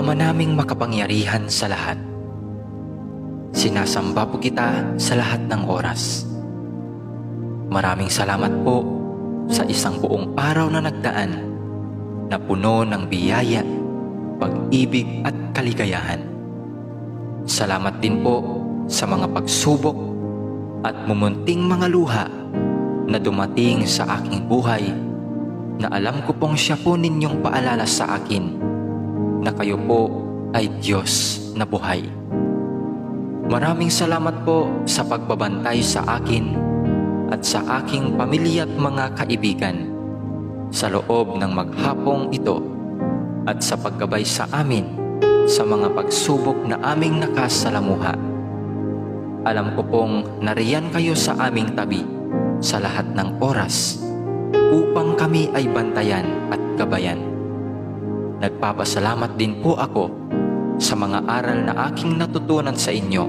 Ama naming makapangyarihan sa lahat, sinasamba po kita sa lahat ng oras. Maraming salamat po sa isang buong araw na nagdaan na puno ng biyaya, pag-ibig at kaligayahan. Salamat din po sa mga pagsubok at mumunting mga luha na dumating sa aking buhay, na alam ko pong siya po ninyong paalala sa akin na kayo po ay Diyos na buhay. Maraming salamat po sa pagbabantay sa akin at sa aking pamilya at mga kaibigan sa loob ng maghapong ito, at sa paggabay sa amin sa mga pagsubok na aming nakasalamuha. Alam ko pong nariyan kayo sa aming tabi sa lahat ng oras upang kami ay bantayan at gabayan. Nagpapasalamat din po ako sa mga aral na aking natutunan sa inyo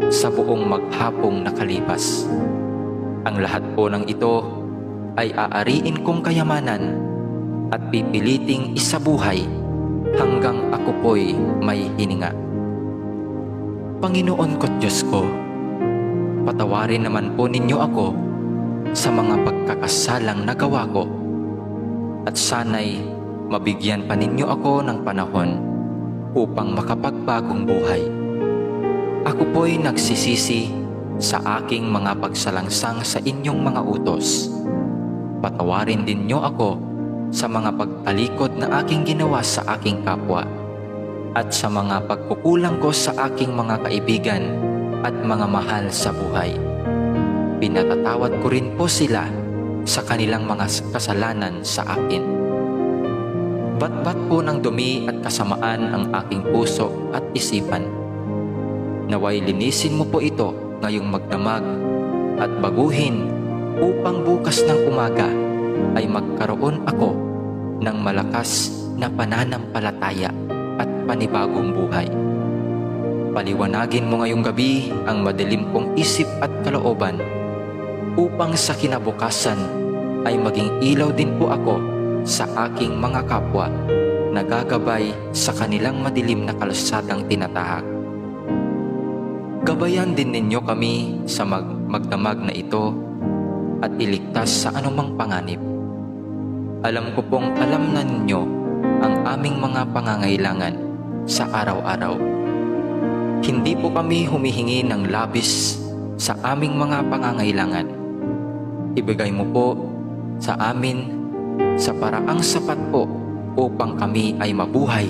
sa buong maghapong nakalipas. Ang lahat po ng ito ay aariin kong kayamanan at pipiliting isabuhay hanggang ako po'y may hininga. Panginoon ko't Diyos ko, patawarin naman po ninyo ako sa mga pagkakasalang nagawa ko, at sana'y mabigyan pa ninyo ako ng panahon upang makapagbagong buhay. Ako po'y nagsisisi sa aking mga pagsalangsang sa inyong mga utos. Patawarin din niyo ako sa mga pagtalikod na aking ginawa sa aking kapwa, at sa mga pagkukulang ko sa aking mga kaibigan at mga mahal sa buhay. Pinatatawad ko rin po sila sa kanilang mga kasalanan sa akin. Batbat po ng dumi at kasamaan ang aking puso at isipan. Naway linisin mo po ito ngayong magdamag at baguhin upang bukas ng umaga ay magkaroon ako ng malakas na pananampalataya at panibagong buhay. Paliwanagin mo ngayong gabi ang madilim kong isip at kalooban, upang sa kinabukasan ay maging ilaw din po ako sa aking mga kapwa na gagabay sa kanilang madilim na kalsadang tinatahak. Gabayan din ninyo kami sa magdamag na ito at iligtas sa anumang panganib. Alam ko pong alam na ninyo ang aming mga pangangailangan sa araw-araw. Hindi po kami humihingi ng labis sa aming mga pangangailangan. Ibigay mo po sa amin sa paraang sapat po upang kami ay mabuhay